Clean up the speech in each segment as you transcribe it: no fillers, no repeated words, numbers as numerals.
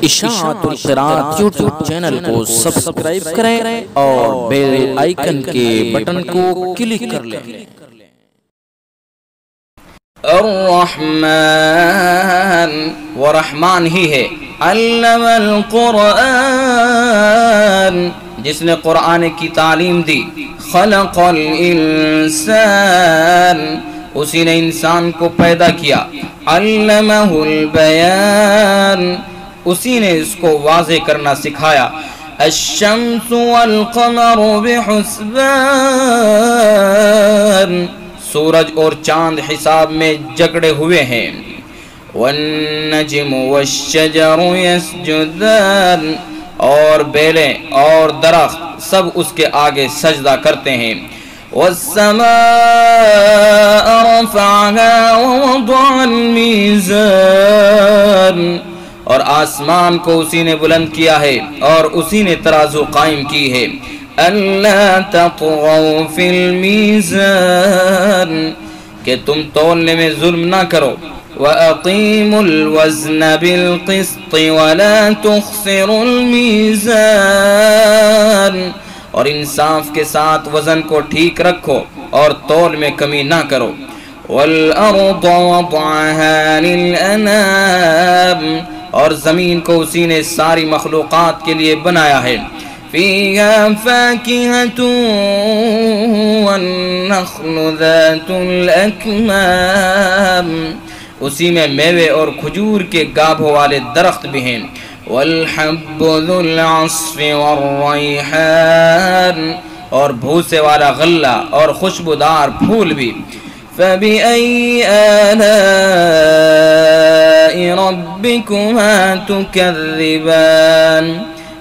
اشاعت القراءت YouTube channel کو subscribe کریں اور بیل آئیکن کے بٹن کو کلک کر لیں۔ الرحمن، وہ رحمان ہی ہے، علم القرآن، جس نے قرآن کی تعلیم دی، خلق الانسان، اسی نے انسان کو پیدا کیا، علمہ البیان، اسی نے اس کو واضح کرنا سکھایا، الشمس والقمر بحسبان، سورج اور چاند حساب میں جکڑے ہوئے ہیں، والنجم والشجر یسجدان، اور بیلیں اور درخت سب اس کے آگے سجدہ کرتے ہیں، والسماء رفعها ووضع المیزان، اور آسمان کو اسی نے بلند کیا ہے اور اسی نے ترازو قائم کی ہے، الا تطغوا فی المیزان، کہ تم تولنے میں ظلم نہ کرو، وَأَقِيمُوا الْوَزْنَ بِالْقِسْطِ وَلَا تُخْسِرُوا الْمِيزَانَ، اور انصاف کے ساتھ وزن کو ٹھیک رکھو اور تول میں کمی نہ کرو، وَالْأَرْضَ وَضَعَهَا لِلْأَنَامِ، اور زمین کو اسی نے ساری مخلوقات کے لیے بنایا ہے، فِيهَا فَاكِهَةٌ وَالنَّخْلُ ذَاتُ الْأَكْمَامِ، اسی میں میوے اور کھجور کے گابھوں والے درخت بھی ہیں، والحب ذو العصف والریحان، اور بھوسے والا غلہ اور خوشبودار پھول بھی، فبأي آلاء ربكما تكذبان،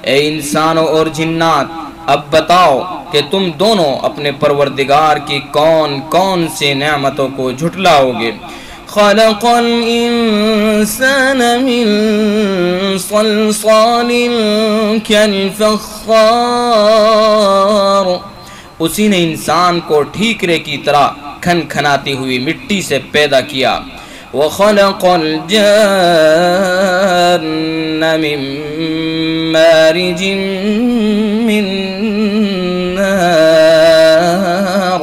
اے انسانوں اور جنات اب بتاؤ کہ تم دونوں اپنے پروردگار کی کون کون سی نعمتوں کو جھٹلاؤ گے، خلق الانسان من صلصال كالفخار، اسی نے انسان کو ٹھیکرے کی طرح کھن کھناتی ہوئی مٹی سے پیدا کیا، وخلق الجان من مارج من نار،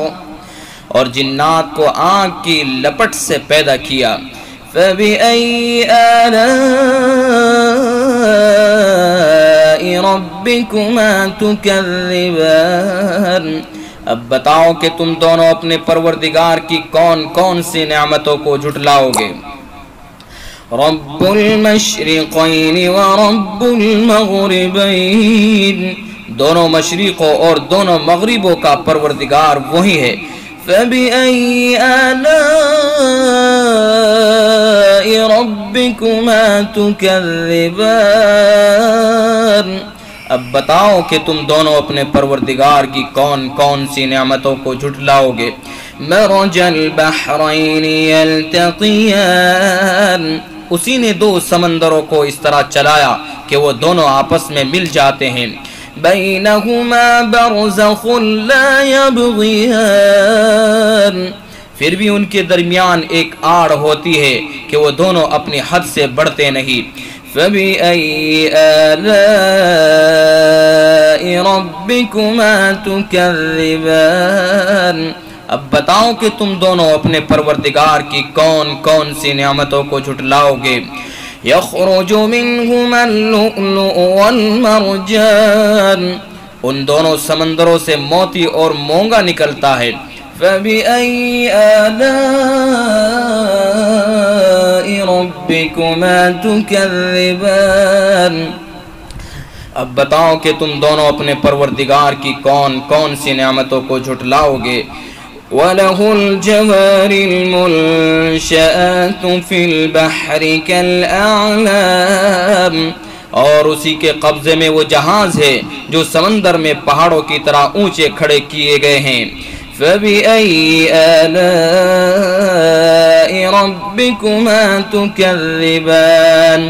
اور جنات کو آگ کی لپٹ سے پیدا کیا، فبأي آلاء ربكما تكذبان، اب بتاؤ کہ تم دونوں اپنے پروردگار کی کون کون سی نعمتوں کو جھٹلاؤ گے، رب المشرقین ورب المغربین، دونوں مشرقوں اور دونوں مغربوں کا پروردگار وہی ہے، فبأي آلاء ربكما تكذبان، اب بتاؤ کہ تم دونوں اپنے پروردگار کی کون کون سی نعمتوں کو جھٹلاؤ گے، مرج البحرین یلتقیان، اسی نے دو سمندروں کو اس طرح چلایا کہ وہ دونوں آپس میں مل جاتے ہیں، بینہما برزخ لا یبغیان، پھر بھی ان کے درمیان ایک آڑ ہوتی ہے کہ وہ دونوں اپنی حد سے بڑھتے نہیں، فبأي آلاء ربكما تكذبان، اب بتاؤ کہ تم دونوں اپنے پروردگار کی کون کون سی نعمتوں کو جھٹلاؤ گے، یخرج منهما اللؤلؤ والمرجان، ان دونوں سمندروں سے موتی اور مونگا نکلتا ہے، فبأي آلاء ربكما تكذبان، اب بتاؤ کہ تم دونوں اپنے پروردگار کی کون کون سی نعمتوں کو جھٹلاؤ گے، وَلَهُ الْجَوَارِ الْمُنشَآتُ فِي الْبَحْرِ كَالْأَعْلَامِ، اور اسی کے قبضے میں وہ جہاز ہے جو سمندر میں پہاڑوں کی طرح اونچے کھڑے کیے گئے ہیں، فبأي آلاء ربكما تكذبان،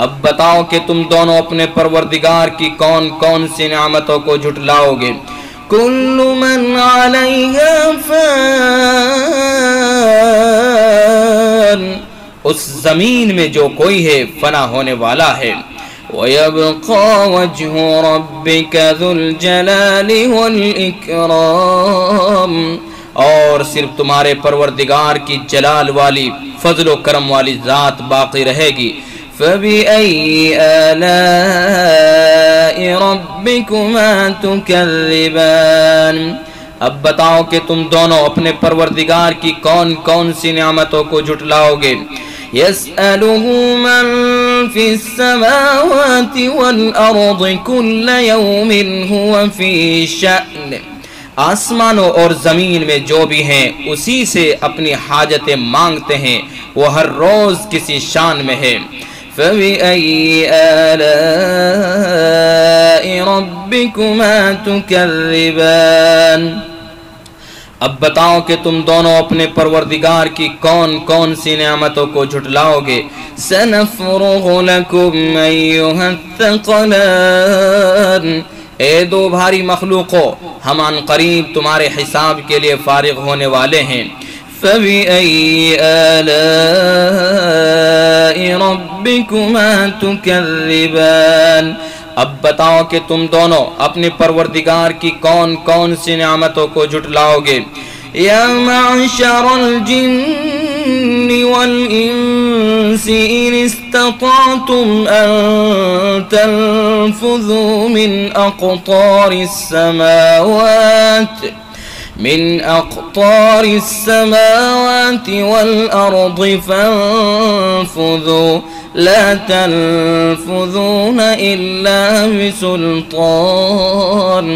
اب بتاؤ کہ تم دونوں اپنے پروردگار کی کون کون سی نعمتوں کو جھٹلاؤ گے، کل من علیہا فان، اس زمین میں جو کوئی ہے فنا ہونے والا ہے، وَيَبْقَى وَجْهُ رَبِّكَ ذُو الْجَلَالِ وَالْإِكْرَامِ، اور صرف تمہارے پروردگار کی جلال والی فضل و کرم والی ذات باقی رہے گی۔ فَبِأَيِّ آلَاءِ رَبِّكُمَا تُكَذِّبَانِ، اب بتاؤ کہ تم دونوں اپنے پروردگار کی کون کون سی نعمتوں کو جھٹلاؤ گے۔ يَسْأَلُهُ مَن فِي السَّمَاوَاتِ وَالْأَرْضِ كُلَّ يَوْمٍ هُوَ فِي شَأْنٍ، آسمانوں اور زمین میں جو بھی ہیں اسی سے اپنی حاجتیں مانگتے ہیں، وہ ہر روز کسی شان میں ہے۔ فَبِأَيِّ آلَاءِ رَبِّكُمَا تُكَذِّبَانِ، اب بتاؤ کہ تم دونوں اپنے پروردگار کی کون کون سی نعمتوں کو جھٹلاؤ گے۔ سَنَفْرُغُ لَكُمْ أَيُّهَا الثَّقَلَانِ، اے دو بھاری مخلوقوں، ہم عن قریب تمہارے حساب کے لیے فارغ ہونے والے ہیں۔ فَبِأَيِّ آلَاءِ رَبِّكُمَا تُكَذِّبَانِ، اب بتاؤ کہ تم دونوں اپنے پروردگار کی کون کون سی نعمتوں کو جھٹلاؤ گے۔ یا معشر الجن والانس ان استطعتم ان تنفذوا من اقطار السماوات والارض فانفذوا لا تنفذون الا بسلطان،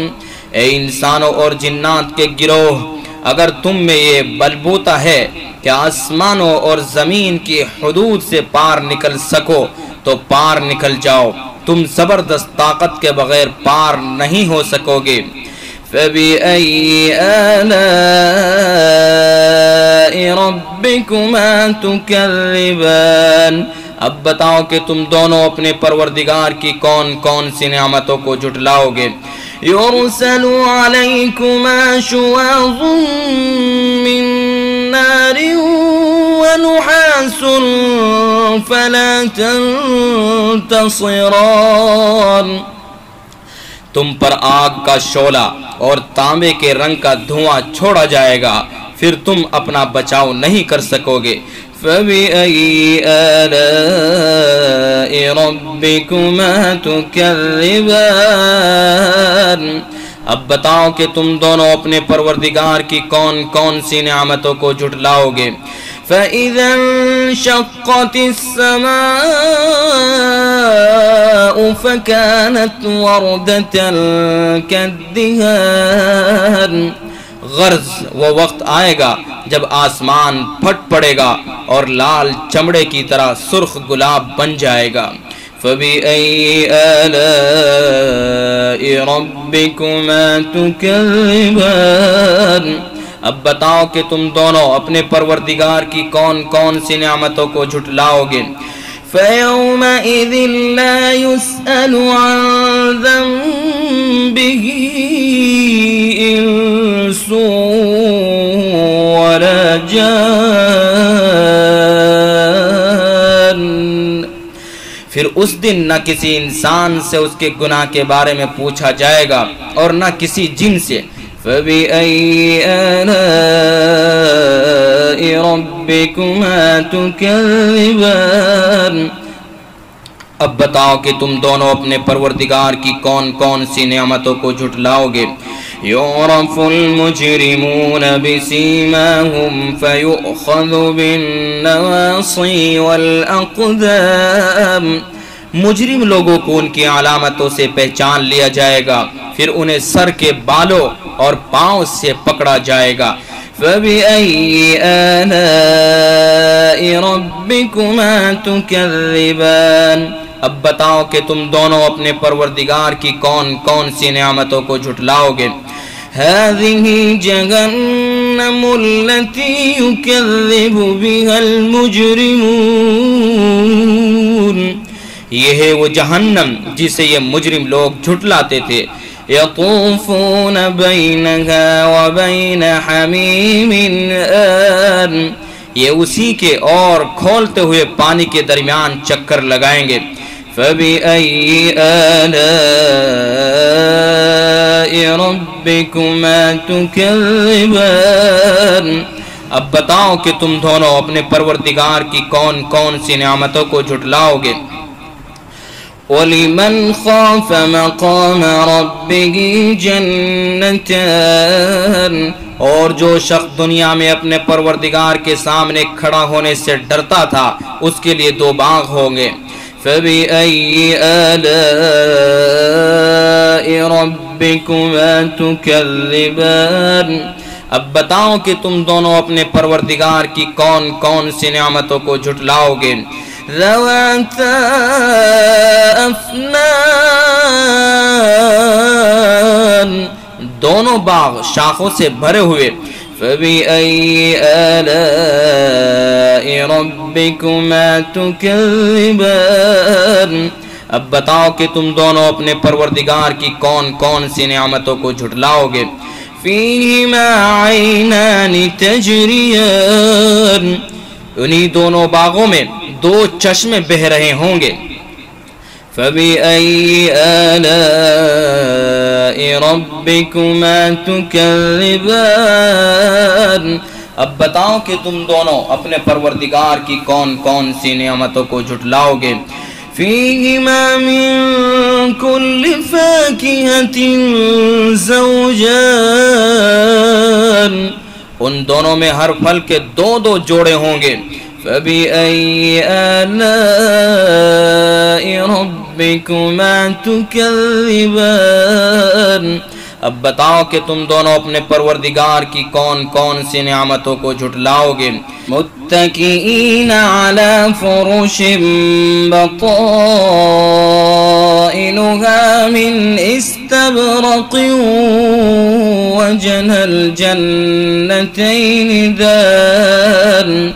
اے انسانوں اور جنات کے گروہ، اگر تم میں یہ بلبوتا ہے کہ آسمانوں اور زمین کی حدود سے پار نکل سکو تو پار نکل جاؤ، تم زبردست طاقت کے بغیر پار نہیں ہو سکو گے۔ فَبِأَيِّ آلَاءِ رَبِّكُمَا تُكَذِّبَانِ، اب بتاؤ کہ تم دونوں اپنے پروردگار کی کون کون سی نعمتوں کو جھٹلاؤ گے۔ يُرْسَلُ عَلَيْكُمَا شُوَاظٌ مِّن نَّارٍ وَنُحَاسٌ فَلَا تَنتَصِرَانِ، تم پر آگ کا شعلہ اور تانبے کے رنگ کا دھواں چھوڑا جائے گا، پھر تم اپنا بچاؤ نہیں کر سکو گے۔ فَبِأَيِّ آلَاءِ رَبِّكُمَا تُكَذِّبَانِ، اب بتاؤ کہ تم دونوں اپنے پروردگار کی کون کون سی نعمتوں کو جھٹلاؤ گے۔ فَإِذَا انشَقَّتِ السَّمَاءُ فَكَانَتْ وَرْدَةً كَالدِّهَانِ، غرض وہ وقت آئے گا جب آسمان پھٹ پڑے گا اور لال چمڑے کی طرح سرخ گلاب بن جائے گا۔ فَبِأَيِّ آلَاءِ رَبِّكُمَا تُكَذِّبَانِ، اب بتاؤ کہ تم دونوں اپنے پروردگار کی کون کون سی نعمتوں کو جھٹلاؤ گے۔ فَيَوْمَئِذٍ لَا يُسْأَلُ عَنْ ذَنبِهِ إِنسٌ وَلَا جَانٌ، پھر اس دن نہ کسی انسان سے اس کے گناہ کے بارے میں پوچھا جائے گا اور نہ کسی جن سے۔ فَبِأَيِّ آلَاءِ رَبِّكُمَا تُكَذِّبَانِ، اب بتاؤ کہ تم دونوں اپنے پروردگار کی کون کون سی نعمتوں کو جھٹلاؤ گے۔ يُعْرَفُ الْمُجْرِمُونَ بِسِيمَاهُمْ فَيُؤْخَذُ بِالنَّوَاصِي وَالْأَقْدَامِ، مجرم لوگوں کو ان کی علامتوں سے پہچان لیا جائے گا، پھر انہیں سر کے بالوں اور پاؤں سے پکڑا جائے گا۔ فَبِأَيِّ آلَاءِ رَبِّكُمَا تُكَذِّبَانِ، اب بتاؤ کہ تم دونوں اپنے پروردگار کی کون کون سی نعمتوں کو جھٹلاؤ گے۔ هَذِهِ جَهَنَّمُ الَّتِي يُكَذِّبُ بِهَا الْمُجْرِمُونَ، یہ ہے وہ جہنم جسے یہ مجرم لوگ جھٹلاتے تھے۔ يَطُوفُونَ بَيْنَهَا وَبَيْنَ حَمِيمٍ آن، یہ اسی کے اور کھولتے ہوئے پانی کے درمیان چکر لگائیں گے۔ فَبِأَيِّ آلَاءِ رَبِّكُمَا تُكَذِّبَانِ اب بتاؤ کہ تم دونوں اپنے پروردگار کی کون کون سی نعمتوں کو جھٹلاؤ گے۔ وَلِمَنْ خَافَ مَقَامَ رَبِّهِ جَنَّتَانِ اور جو شخص دنیا میں اپنے پروردگار کے سامنے کھڑا ہونے سے ڈرتا تھا اس کے لیے دو باغ ہوں گے۔ فَبِأَيِّ آلَاءِ رَبِّكُمَا تُكَذِّبَانِ اب بتاؤ کہ تم دونوں اپنے پروردگار کی کون کون سی نعمتوں کو جھٹلاؤ گے۔ ذَوَاتَا أَفْنَانٍ دونوں باغ شاخوں سے بھرے ہوئے۔ فَبِأَيِّ آلَاءِ رَبِّكُمَا تُكَذِّبَانِ اب بتاؤ کہ تم دونوں اپنے پروردگار کی کون کون سی نعمتوں کو جھٹلاؤ گے۔ فِيهِمَا عَيْنَانِ تَجْرِيَانِ انہی دونوں باغوں میں دو چشمے بہہ رہے ہوں گے۔ فَبِأَيِّ آلَاءِ رَبِّكُمَا تُكَذِّبَانِ اب بتاؤ کہ تم دونوں اپنے پروردگار کی کون کون سی نعمتوں کو جھٹلاؤ گے۔ فِيهِمَا مِن كُلِّ فَاكِهَةٍ زَوْجَانِ ان دونوں میں ہر پھل کے دو دو جوڑے ہوں گے۔ فَبِأَيِّ آلَاءِ رَبِّكُمَا تُكَذِّبَانِ اب بتاؤ کہ تم دونوں اپنے پروردگار کی کون کون سی نعمتوں کو جھٹلاؤ گے۔ مُتَّكِئِينَ عَلَى فُرُشٍ بَطَائِنُهَا مِنْ إِسْتَبْرَقٍ وَجَنَى الْجَنَّتَيْنِ دَانٍ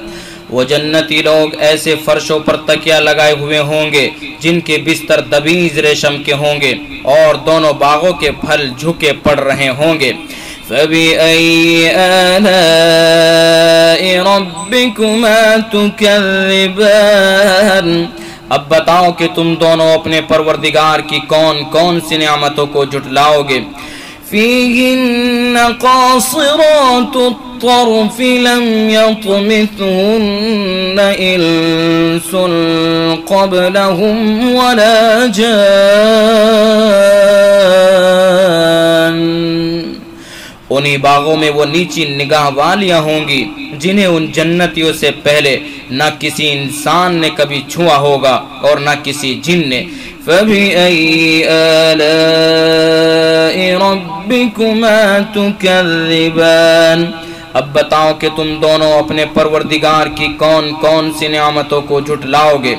وہ جنتی لوگ ایسے فرشوں پر تکیہ لگائے ہوئے ہوں گے جن کے بستر دبیز ریشم کے ہوں گے اور دونوں باغوں کے پھل جھکے پڑ رہے ہوں گے۔ فَبِأَيِّ آلَاءِ رَبِّكُمَا تُكَذِّبَانِ اب بتاؤ کہ تم دونوں اپنے پروردگار کی کون کون سی نعمتوں کو جھٹلاؤ گے۔ فِيهِنَّ قَاصِرَاتُ الطَّرْفِ لَمْ يَطْمِثْهُنَّ إِنسٌ قَبْلَهُمْ وَلَا جَانٌّ انہی باغوں میں وہ نیچی نگاہ والیاں ہوں گی جنہیں ان جنتیوں سے پہلے نہ کسی انسان نے کبھی چھوا ہوگا اور نہ کسی جن نے۔ فَبِأَيِّ آلَاءِ رَبِّكُمَا تُكَذِّبَانِ اب بتاؤ کہ تم دونوں اپنے پروردگار کی کون کون سی نعمتوں کو جھٹلاؤ گے۔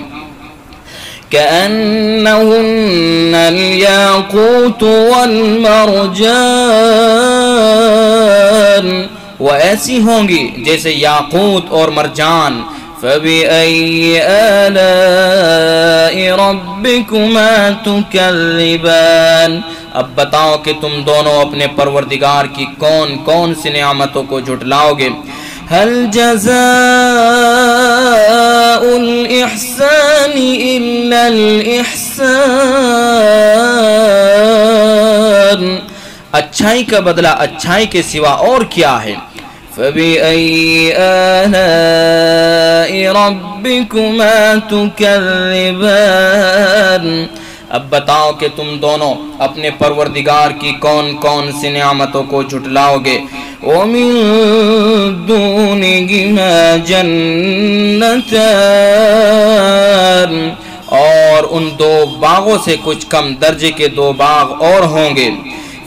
كَأَنَّهُنَّ الْيَاقُوتُ وَالْمَرْجَانُ وہ ایسی ہوں گی جیسے یاقوت اور مرجان۔ فَبِأَيِّ آلَاءِ رَبِّكُمَا تُكَذِّبَانِ اب بتاؤ کہ تم دونوں اپنے پروردگار کی کون کون سی نعمتوں کو جھٹلاؤ گے۔ هَلْ جَزَاءُ الْإِحْسَانِ إِلَّا الْإِحْسَانُ اچھائی کا بدلہ اچھائی کے سوا اور کیا ہے۔ فَبِأَيِّ آلَاءِ رَبِّكُمَا تُكَذِّبَانِ اب بتاؤ کہ تم دونوں اپنے پروردگار کی کون کون سی نعمتوں کو جھٹلاؤ گے۔ وَمِن دُونِهِمَا جَنَّتَانِ اور ان دو باغوں سے کچھ کم درجے کے دو باغ اور ہوں گے۔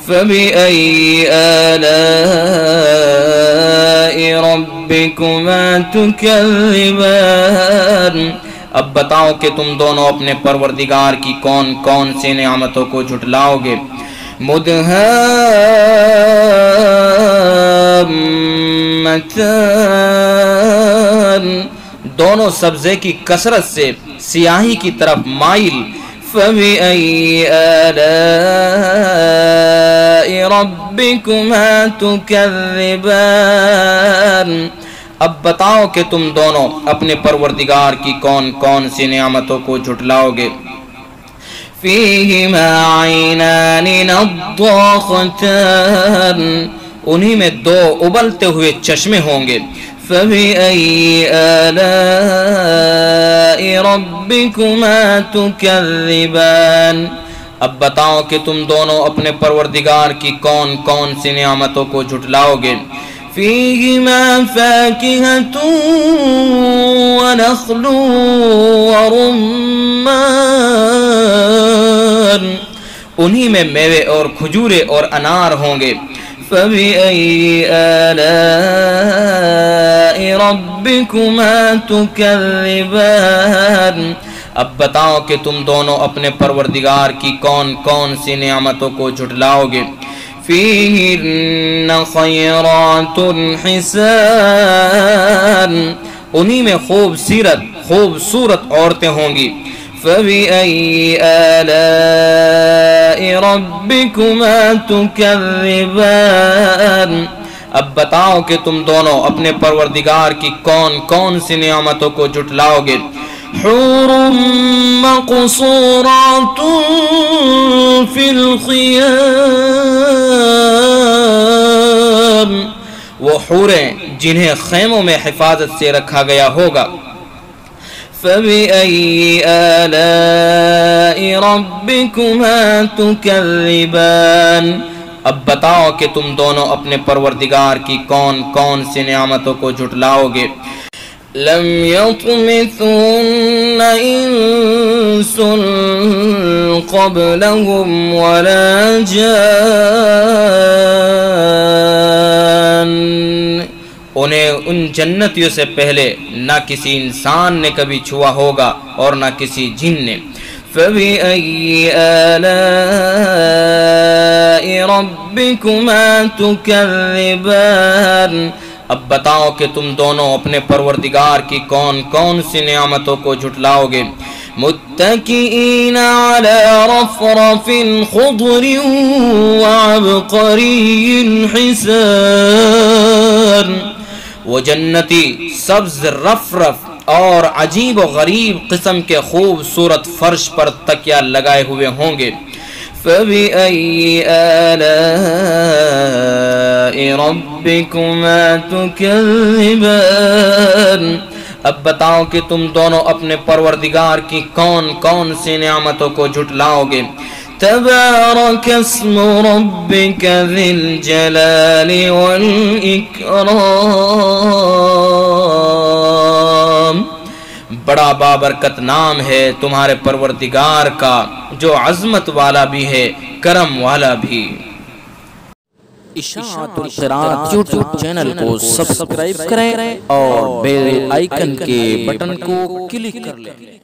فَبِأَيِّ آلَاءِ رَبِّكُمَا تُكَذِّبَانِ اب بتاؤ کہ تم دونوں اپنے پروردگار کی کون کون سی نعمتوں کو جھٹلاؤ گے۔ مُدْهَامَّتَانِ دونوں سبزے کی کثرت سے سیاہی کی طرف مائل۔ فَبِأَيِّ آلَاءِ رَبِّكُمَا تُكَذِّبَانِ اب بتاؤ کہ تم دونوں اپنے پروردگار کی کون کون سی نعمتوں کو جھٹلاؤ گے۔ فیہما عینان نضاختان، انہی میں دو ابلتے ہوئے چشمے ہوں گے. فَبِأَيِّ آلَاءِ رَبِّكُمَا تُكَذِّبَانِ، اب بتاؤ کہ تم دونوں اپنے پروردگار کی کون کون سی نعمتوں کو جھٹلاؤ گے. فِيهِمَا فَاكِهَةٌ وَنَخْلٌ وَرُمَّانٌ، انہی میں میوے اور کھجورے اور انار ہوں گے. فَبِأَيِّ آلَاءِ رَبِّكُمَا تُكَذِّبَانِ، اب بتاؤ کہ تم دونوں اپنے پروردگار کی کون کون سی نعمتوں کو جھٹلاؤ گے. فِيهِنَّ خَيْرَاتٌ حِسَانٌ، انہی میں خوبصورت عورتیں ہوں گی. فَبِأَيِّ آلَاءِ رَبِّكُمَا تُكَذِّبَانِ، اب بتاؤ کہ تم دونوں اپنے پروردگار کی کون کون سی نعمتوں کو جھٹلاؤ گے. حور مقصورات فی الخیام، وہ حوریں جنہیں خیموں میں حفاظت سے رکھا گیا ہوگا. فَبِأَيِّ آلَاءِ رَبِّكُمَا تُكَذِّبَانِ، اب بتاؤ کہ تم دونوں اپنے پروردگار کی کون کون سی نعمتوں کو جھٹلاؤ گے. لم يطمثهن انس قبلهم ولا جان، انہیں ان جنتیوں سے پہلے نہ کسی انسان نے کبھی چھوا ہوگا اور نہ کسی جن نے. فَبِأَيِّ آلَاءِ رَبِّكُمَا تُكَذِّبَانِ، اب بتاؤ کہ تم دونوں اپنے پروردگار کی کون کون سی نعمتوں کو جھٹلاؤ گے. متکئین علی رفرف خضر وعبقری حسان، وہ جنتی سبز رفرف اور عجیب و غریب قسم کے خوبصورت فرش پر تکیہ لگائے ہوئے ہوں گے. فَبِأَيِّ آلَاءِ رَبِّكُمَا تُكَذِّبَانِ، اب بتاؤ کہ تم دونوں اپنے پروردگار کی کون کون سی نعمتوں کو جھٹلاؤ گے. تبارک اسم ربک ذی الجلال والاکرام، بڑا بابرکت نام ہے تمہارے پروردگار کا جو عظمت والا بھی ہے کرم والا بھی. اشاعت القراءت یوٹیوب چینل کو سبسکرائب کریں اور بیل آئیکن کے بٹن کو کلک کر لیں.